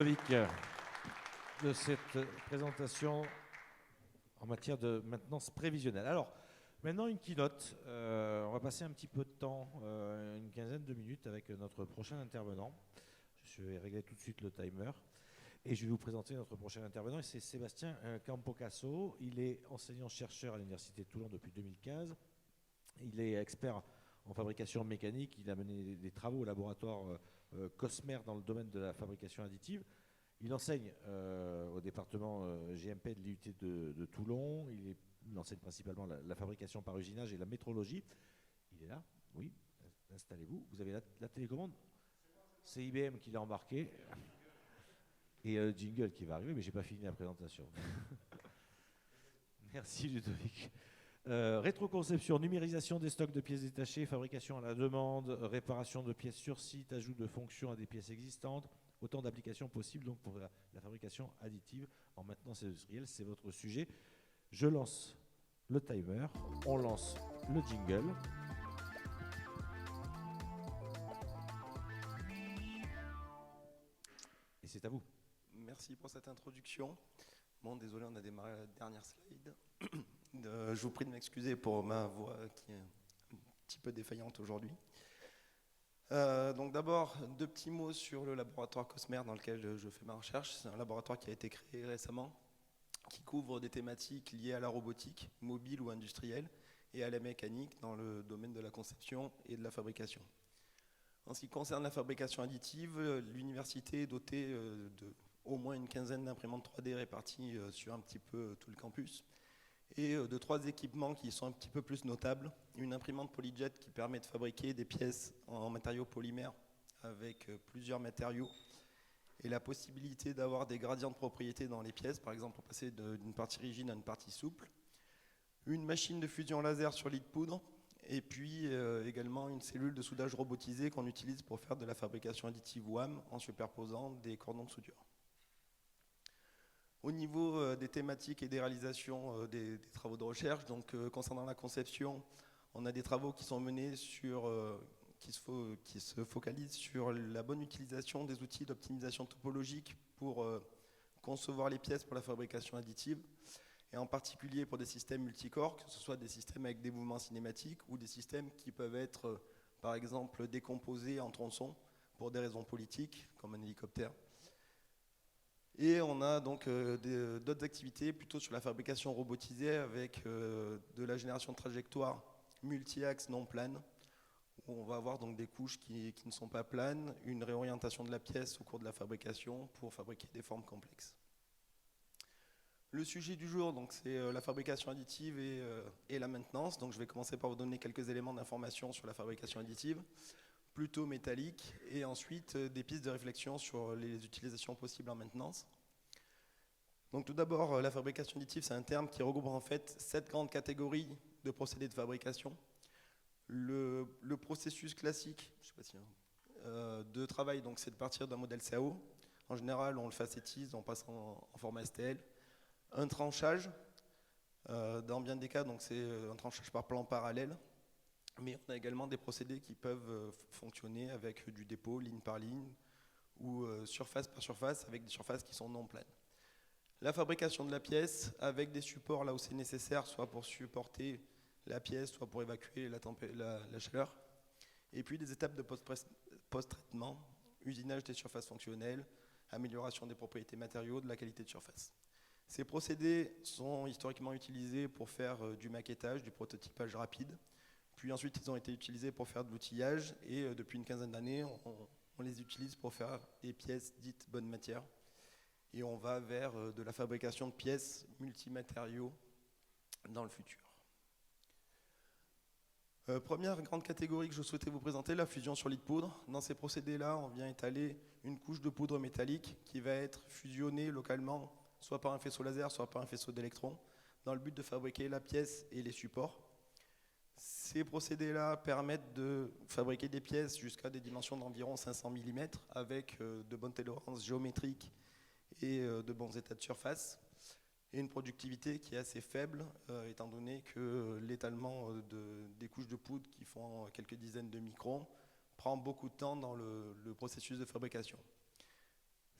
Ludovic, de cette présentation en matière de maintenance prévisionnelle. Alors, maintenant une keynote. On va passer un petit peu de temps, une quinzaine de minutes avec notre prochain intervenant. Je vais régler tout de suite le timer. Et je vais vous présenter notre prochain intervenant. C'est Sébastien Campocasso. Il est enseignant-chercheur à l'Université de Toulon depuis 2015. Il est expert en fabrication mécanique. Il a mené des travaux au laboratoire Cosmer dans le domaine de la fabrication additive. Il enseigne au département GMP de l'IUT de Toulon. Il enseigne principalement la fabrication par usinage et la métrologie. Il est là, oui, installez-vous. Vous avez la télécommande. C'est IBM qui l'a embarqué. Et jingle qui va arriver, mais je n'ai pas fini la présentation. Merci Ludovic. Rétroconception, numérisation des stocks de pièces détachées, fabrication à la demande, réparation de pièces sur site, ajout de fonctions à des pièces existantes, autant d'applications possibles donc pour la fabrication additive en maintenance industrielle, c'est votre sujet. Je lance le timer, on lance le jingle. Et c'est à vous. Merci pour cette introduction. Bon, désolé, on a démarré la dernière slide. Je vous prie de m'excuser pour ma voix qui est un petit peu défaillante aujourd'hui. Donc d'abord, deux petits mots sur le laboratoire Cosmer dans lequel je fais ma recherche. C'est un laboratoire qui a été créé récemment, qui couvre des thématiques liées à la robotique, mobile ou industrielle, et à la mécanique dans le domaine de la conception et de la fabrication. En ce qui concerne la fabrication additive, l'université est dotée de au moins une quinzaine d'imprimantes 3D réparties sur un petit peu tout le campus, et de trois équipements qui sont un petit peu plus notables. Une imprimante PolyJet qui permet de fabriquer des pièces en matériaux polymères avec plusieurs matériaux et la possibilité d'avoir des gradients de propriété dans les pièces, par exemple passer d'une partie rigide à une partie souple. Une machine de fusion laser sur lit de poudre et puis également une cellule de soudage robotisée qu'on utilise pour faire de la fabrication additive WAM en superposant des cordons de soudure. Au niveau des thématiques et des réalisations des travaux de recherche, donc concernant la conception, on a des travaux qui sont menés qui se focalisent sur la bonne utilisation des outils d'optimisation topologique pour concevoir les pièces pour la fabrication additive, et en particulier pour des systèmes multicorps, que ce soit des systèmes avec des mouvements cinématiques ou des systèmes qui peuvent être, par exemple, décomposés en tronçons pour des raisons politiques, comme un hélicoptère. Et on a donc d'autres activités plutôt sur la fabrication robotisée avec de la génération de trajectoires multi-axes non planes, où on va avoir donc des couches qui ne sont pas planes, une réorientation de la pièce au cours de la fabrication pour fabriquer des formes complexes. Le sujet du jour, donc, c'est la fabrication additive et la maintenance. Donc, je vais commencer par vous donner quelques éléments d'information sur la fabrication additive, plutôt métallique, et ensuite des pistes de réflexion sur les utilisations possibles en maintenance. Donc tout d'abord, la fabrication additive, c'est un terme qui regroupe en fait 7 grandes catégories de procédés de fabrication. Le processus classique, je sais pas si, de travail, donc c'est de partir d'un modèle CAO. En général, on le facétise, on passe en format STL. Un tranchage, dans bien des cas, donc c'est un tranchage par plan parallèle. Mais on a également des procédés qui peuvent fonctionner avec du dépôt, ligne par ligne, ou surface par surface, avec des surfaces qui sont non planes. La fabrication de la pièce, avec des supports là où c'est nécessaire, soit pour supporter la pièce, soit pour évacuer la chaleur. Et puis des étapes de post-traitement, usinage des surfaces fonctionnelles, amélioration des propriétés matériaux, de la qualité de surface. Ces procédés sont historiquement utilisés pour faire du maquettage, du prototypage rapide. Puis ensuite, ils ont été utilisés pour faire de l'outillage. Et depuis une quinzaine d'années, on les utilise pour faire des pièces dites bonne matière. Et on va vers de la fabrication de pièces multimatériaux dans le futur. Première grande catégorie que je souhaitais vous présenter, la fusion sur lit de poudre. Dans ces procédés-là, on vient étaler une couche de poudre métallique qui va être fusionnée localement, soit par un faisceau laser, soit par un faisceau d'électrons, dans le but de fabriquer la pièce et les supports. Ces procédés-là permettent de fabriquer des pièces jusqu'à des dimensions d'environ 500 mm avec de bonnes tolérances géométriques et de bons états de surface, et une productivité qui est assez faible, étant donné que l'étalement des couches de poudre qui font quelques dizaines de microns prend beaucoup de temps dans le processus de fabrication.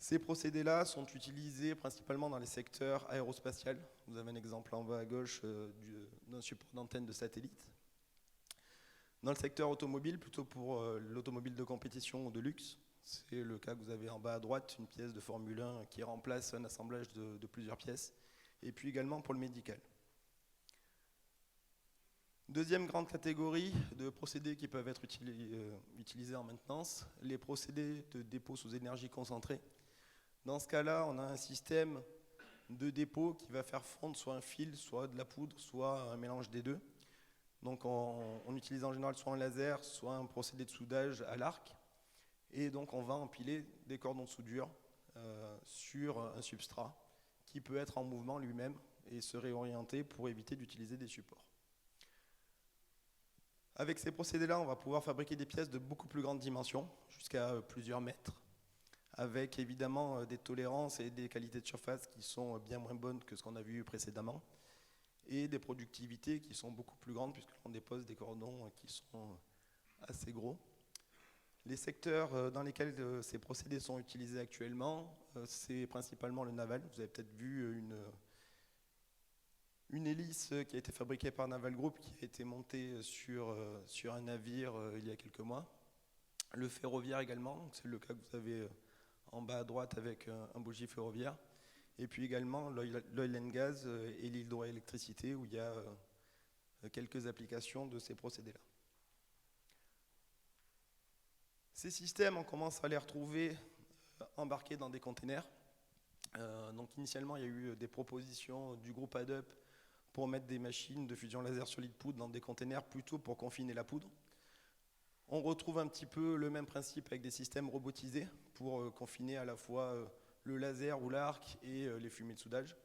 Ces procédés-là sont utilisés principalement dans les secteurs aérospatial. Vous avez un exemple en bas à gauche d'un support d'antenne de satellite. Dans le secteur automobile, plutôt pour l'automobile de compétition ou de luxe, c'est le cas que vous avez en bas à droite, une pièce de Formule 1 qui remplace un assemblage de plusieurs pièces, et puis également pour le médical. Deuxième grande catégorie de procédés qui peuvent être utilisés en maintenance, les procédés de dépôt sous énergie concentrée. Dans ce cas-là, on a un système de dépôt qui va faire fondre soit un fil, soit de la poudre, soit un mélange des deux. Donc on utilise en général soit un laser, soit un procédé de soudage à l'arc. Et donc on va empiler des cordons de soudure sur un substrat qui peut être en mouvement lui-même et se réorienter pour éviter d'utiliser des supports. Avec ces procédés-là, on va pouvoir fabriquer des pièces de beaucoup plus grande dimension, jusqu'à plusieurs mètres, avec évidemment des tolérances et des qualités de surface qui sont bien moins bonnes que ce qu'on a vu précédemment, et des productivités qui sont beaucoup plus grandes puisque l'on dépose des cordons qui sont assez gros. Les secteurs dans lesquels ces procédés sont utilisés actuellement, c'est principalement le naval. Vous avez peut-être vu une hélice qui a été fabriquée par Naval Group qui a été montée sur un navire il y a quelques mois. Le ferroviaire également, c'est le cas que vous avez en bas à droite avec un bougie ferroviaire. Et puis également l'oil and gas et l'hydroélectricité où il y a quelques applications de ces procédés-là. Ces systèmes, on commence à les retrouver embarqués dans des containers. Donc initialement, il y a eu des propositions du groupe ADUP pour mettre des machines de fusion laser solide poudre dans des containers plutôt pour confiner la poudre. On retrouve un petit peu le même principe avec des systèmes robotisés pour confiner à la fois le laser ou l'arc et les fumées de soudage.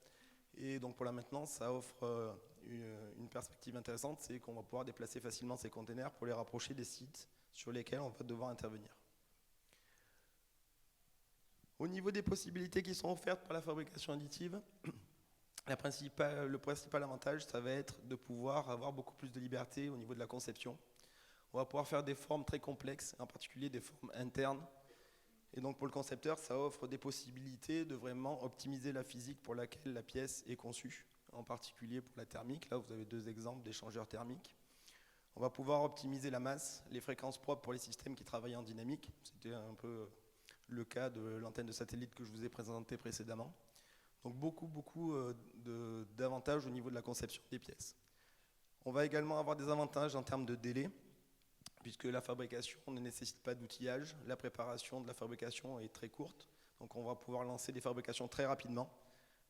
Et donc pour la maintenance, ça offre une perspective intéressante, c'est qu'on va pouvoir déplacer facilement ces containers pour les rapprocher des sites sur lesquels on va devoir intervenir. Au niveau des possibilités qui sont offertes par la fabrication additive, le principal avantage, ça va être de pouvoir avoir beaucoup plus de liberté au niveau de la conception. On va pouvoir faire des formes très complexes, en particulier des formes internes. Et donc pour le concepteur, ça offre des possibilités de vraiment optimiser la physique pour laquelle la pièce est conçue, en particulier pour la thermique. Là, vous avez deux exemples d'échangeurs thermiques. On va pouvoir optimiser la masse, les fréquences propres pour les systèmes qui travaillent en dynamique. C'était un peu le cas de l'antenne de satellite que je vous ai présentée précédemment. Donc beaucoup d'avantages au niveau de la conception des pièces. On va également avoir des avantages en termes de délai, puisque la fabrication ne nécessite pas d'outillage. La préparation de la fabrication est très courte, donc on va pouvoir lancer des fabrications très rapidement.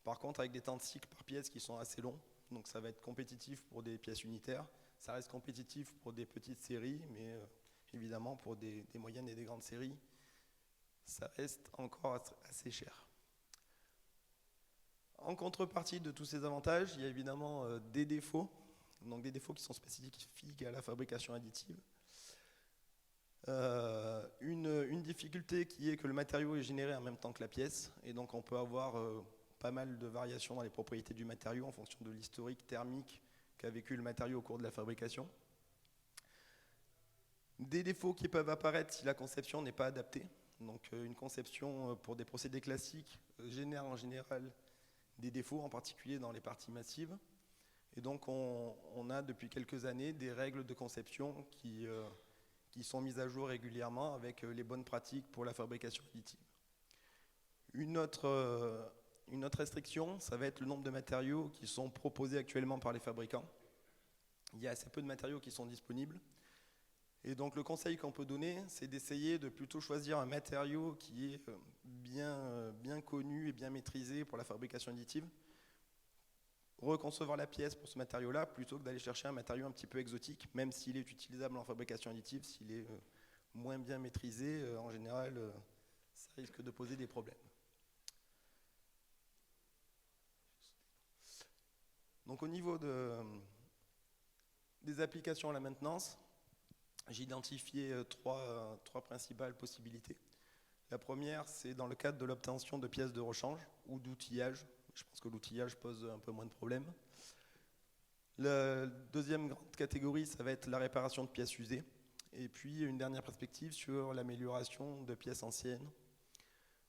Par contre, avec des temps de cycle par pièce qui sont assez longs, donc ça va être compétitif pour des pièces unitaires. Ça reste compétitif pour des petites séries, mais évidemment pour des moyennes et des grandes séries, ça reste encore assez cher. En contrepartie de tous ces avantages, il y a évidemment des défauts, donc des défauts qui sont spécifiques à la fabrication additive. Une difficulté qui est que le matériau est généré en même temps que la pièce, et donc on peut avoir pas mal de variations dans les propriétés du matériau en fonction de l'historique thermique qu'a vécu le matériau au cours de la fabrication. Des défauts qui peuvent apparaître si la conception n'est pas adaptée. Donc une conception pour des procédés classiques génère en général des défauts, en particulier dans les parties massives. Et donc on a depuis quelques années des règles de conception qui sont mises à jour régulièrement avec les bonnes pratiques pour la fabrication additive. Une autre restriction, ça va être le nombre de matériaux qui sont proposés actuellement par les fabricants. Il y a assez peu de matériaux qui sont disponibles. Et donc le conseil qu'on peut donner, c'est d'essayer de plutôt choisir un matériau qui est bien connu et bien maîtrisé pour la fabrication additive. Reconcevoir la pièce pour ce matériau-là plutôt que d'aller chercher un matériau un petit peu exotique, même s'il est utilisable en fabrication additive, s'il est moins bien maîtrisé, en général, ça risque de poser des problèmes. Donc au niveau des applications à la maintenance, j'ai identifié trois principales possibilités. La première, c'est dans le cadre de l'obtention de pièces de rechange ou d'outillage. Je pense que l'outillage pose un peu moins de problèmes. La deuxième grande catégorie, ça va être la réparation de pièces usées. Et puis une dernière perspective sur l'amélioration de pièces anciennes.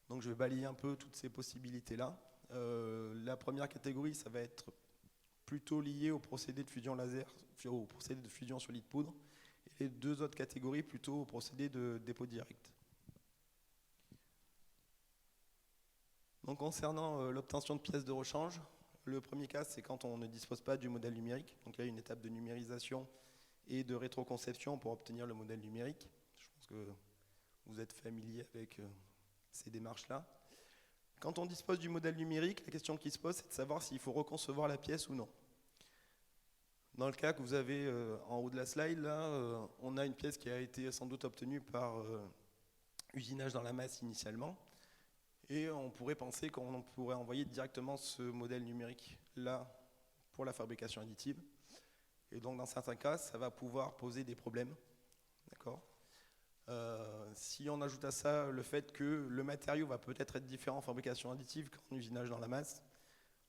Donc je vais balayer un peu toutes ces possibilités-là. La première catégorie, ça va être plutôt lié au procédé de fusion laser, au procédé de fusion sur lit de poudre. Et les deux autres catégories, plutôt au procédé de dépôt direct. Donc concernant l'obtention de pièces de rechange, le premier cas, c'est quand on ne dispose pas du modèle numérique. Donc là, il y a une étape de numérisation et de rétroconception pour obtenir le modèle numérique. Je pense que vous êtes familier avec ces démarches-là. Quand on dispose du modèle numérique, la question qui se pose, c'est de savoir s'il faut reconcevoir la pièce ou non. Dans le cas que vous avez en haut de la slide, là, on a une pièce qui a été sans doute obtenue par usinage dans la masse initialement. Et on pourrait penser qu'on pourrait envoyer directement ce modèle numérique là pour la fabrication additive. Et donc dans certains cas, ça va pouvoir poser des problèmes. D'accord ? Si on ajoute à ça le fait que le matériau va peut-être être différent en fabrication additive qu'en usinage dans la masse,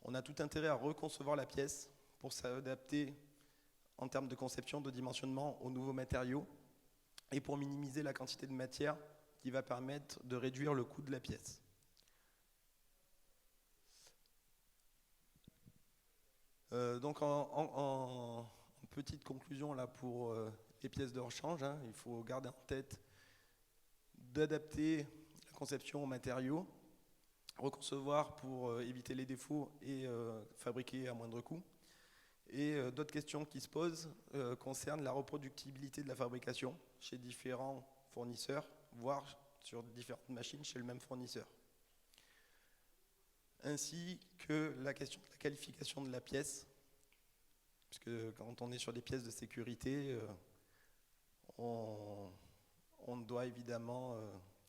on a tout intérêt à reconcevoir la pièce pour s'adapter en termes de conception, de dimensionnement aux nouveaux matériaux et pour minimiser la quantité de matière qui va permettre de réduire le coût de la pièce. Donc en petite conclusion là pour les pièces de rechange, hein, il faut garder en tête d'adapter la conception aux matériaux, reconcevoir pour éviter les défauts et fabriquer à moindre coût. Et d'autres questions qui se posent concernent la reproductibilité de la fabrication chez différents fournisseurs, voire sur différentes machines chez le même fournisseur. Ainsi que la question de la qualification de la pièce, puisque quand on est sur des pièces de sécurité, on doit évidemment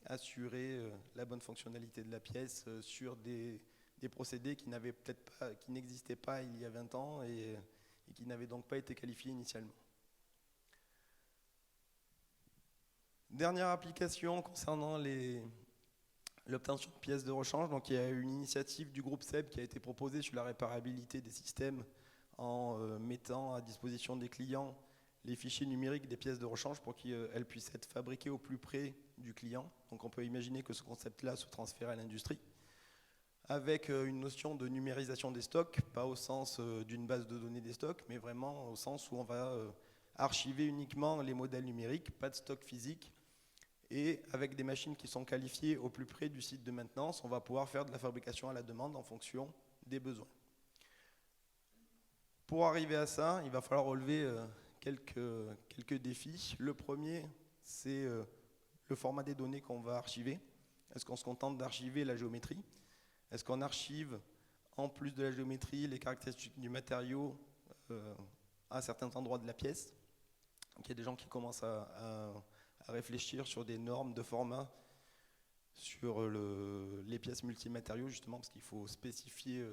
assurer la bonne fonctionnalité de la pièce sur des procédés qui n'existaient pas il y a 20 ans et qui n'avaient donc pas été qualifiés initialement. Dernière application concernant l'obtention de pièces de rechange. Donc il y a une initiative du groupe SEB qui a été proposée sur la réparabilité des systèmes en mettant à disposition des clients les fichiers numériques des pièces de rechange pour qu'elles puissent être fabriquées au plus près du client. Donc on peut imaginer que ce concept-là se transfère à l'industrie, avec une notion de numérisation des stocks, pas au sens d'une base de données des stocks, mais vraiment au sens où on va archiver uniquement les modèles numériques, pas de stock physique, et avec des machines qui sont qualifiées au plus près du site de maintenance, on va pouvoir faire de la fabrication à la demande en fonction des besoins. Pour arriver à ça, il va falloir relever quelques défis. Le premier, c'est le format des données qu'on va archiver. Est-ce qu'on se contente d'archiver la géométrie ? Est-ce qu'on archive, en plus de la géométrie, les caractéristiques du matériau à certains endroits de la pièce ? Donc, il y a des gens qui commencent à réfléchir sur des normes de format sur les pièces multimatériaux, justement, parce qu'il faut spécifier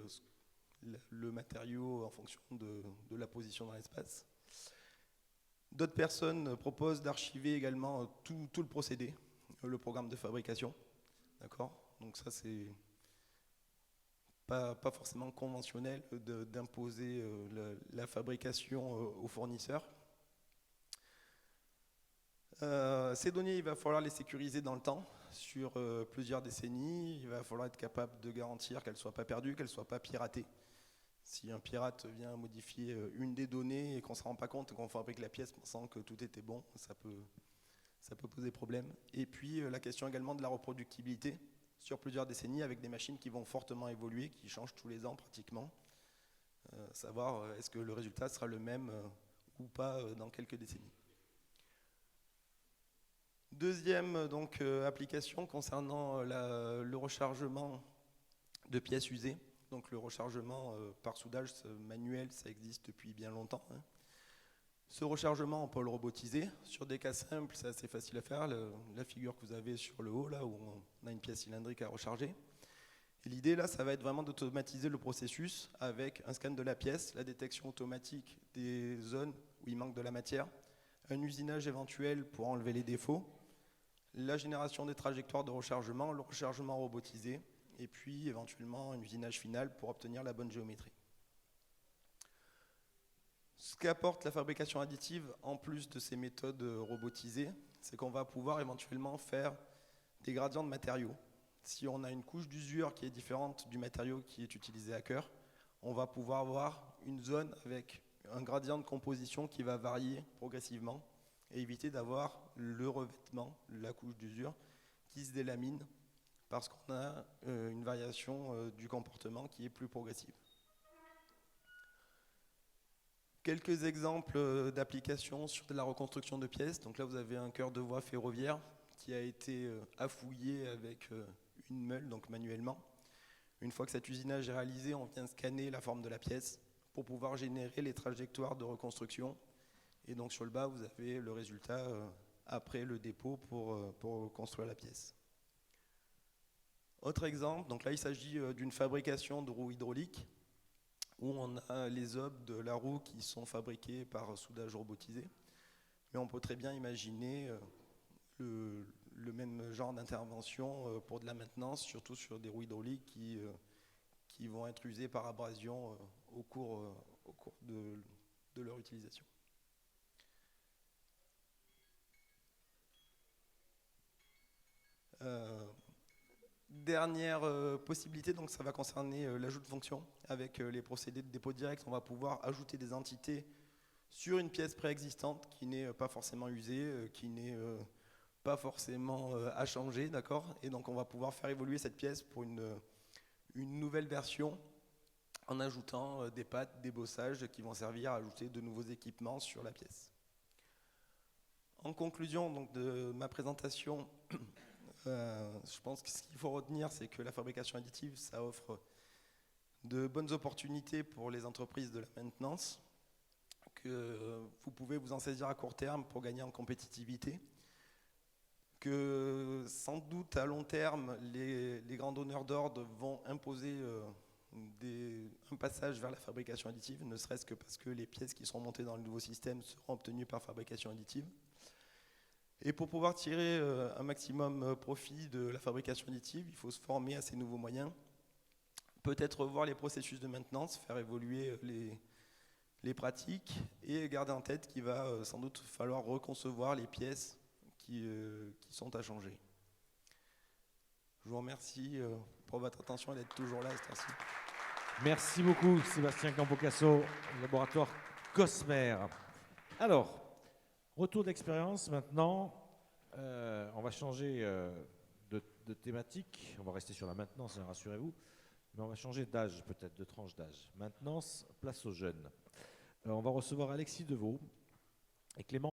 le matériau en fonction de la position dans l'espace. D'autres personnes proposent d'archiver également tout le procédé, le programme de fabrication. D'accord ? Donc ça, c'est pas forcément conventionnel d'imposer la fabrication aux fournisseurs. Ces données, il va falloir les sécuriser dans le temps, sur plusieurs décennies. Il va falloir être capable de garantir qu'elles ne soient pas perdues, qu'elles ne soient pas piratées. Si un pirate vient modifier une des données et qu'on ne se rend pas compte qu'on fabrique la pièce pensant que tout était bon, ça peut poser problème. Et puis la question également de la reproductibilité sur plusieurs décennies avec des machines qui vont fortement évoluer, qui changent tous les ans pratiquement. Savoir est-ce que le résultat sera le même ou pas dans quelques décennies. Deuxième application concernant le rechargement de pièces usées. Donc le rechargement par soudage manuel, ça existe depuis bien longtemps. Hein. Ce rechargement, on peut le robotiser. Sur des cas simples, c'est assez facile à faire. La figure que vous avez sur le haut, là où on a une pièce cylindrique à recharger. Et l'idée, là, ça va être vraiment d'automatiser le processus avec un scan de la pièce, la détection automatique des zones où il manque de la matière, un usinage éventuel pour enlever les défauts, la génération des trajectoires de rechargement, le rechargement robotisé, et puis éventuellement un usinage final pour obtenir la bonne géométrie. Ce qu'apporte la fabrication additive, en plus de ces méthodes robotisées, c'est qu'on va pouvoir éventuellement faire des gradients de matériaux. si on a une couche d'usure qui est différente du matériau qui est utilisé à cœur, on va pouvoir avoir une zone avec un gradient de composition qui va varier progressivement et éviter d'avoir le revêtement, la couche d'usure, qui se délamine parce qu'on a une variation du comportement qui est plus progressive. Quelques exemples d'applications sur de la reconstruction de pièces. Donc là, vous avez un cœur de voie ferroviaire qui a été affouillé avec une meule, donc manuellement. Une fois que cet usinage est réalisé, on vient scanner la forme de la pièce pour pouvoir générer les trajectoires de reconstruction. Et donc sur le bas, vous avez le résultat après le dépôt pour construire la pièce. Autre exemple, donc là il s'agit d'une fabrication de roues hydrauliques où on a les hubs de la roue qui sont fabriqués par soudage robotisé. Mais on peut très bien imaginer le même genre d'intervention pour de la maintenance, surtout sur des roues hydrauliques qui vont être usées par abrasion au cours de leur utilisation. Dernière possibilité, donc ça va concerner l'ajout de fonctions. Avec les procédés de dépôt direct, on va pouvoir ajouter des entités sur une pièce préexistante qui n'est pas forcément usée, qui n'est pas forcément à changer, d'accord. Et donc on va pouvoir faire évoluer cette pièce pour une nouvelle version en ajoutant des pattes, des bossages qui vont servir à ajouter de nouveaux équipements sur la pièce. En conclusion donc, de ma présentation, je pense que ce qu'il faut retenir, c'est que la fabrication additive, ça offre de bonnes opportunités pour les entreprises de la maintenance, que vous pouvez vous en saisir à court terme pour gagner en compétitivité, que sans doute à long terme, les grands donneurs d'ordre vont imposer un passage vers la fabrication additive, ne serait-ce que parce que les pièces qui seront montées dans le nouveau système seront obtenues par fabrication additive. Et pour pouvoir tirer un maximum profit de la fabrication additive, il faut se former à ces nouveaux moyens, peut-être revoir les processus de maintenance, faire évoluer les pratiques et garder en tête qu'il va sans doute falloir reconcevoir les pièces qui sont à changer. Je vous remercie pour votre attention et d'être toujours là à cette heure-ci. Merci beaucoup Sébastien Campocasso, laboratoire Cosmer. Alors, retour d'expérience maintenant, on va changer de thématique, on va rester sur la maintenance, hein, rassurez-vous, mais on va changer d'âge peut-être, de tranche d'âge. Maintenance, place aux jeunes. On va recevoir Alexis Deveau et Clément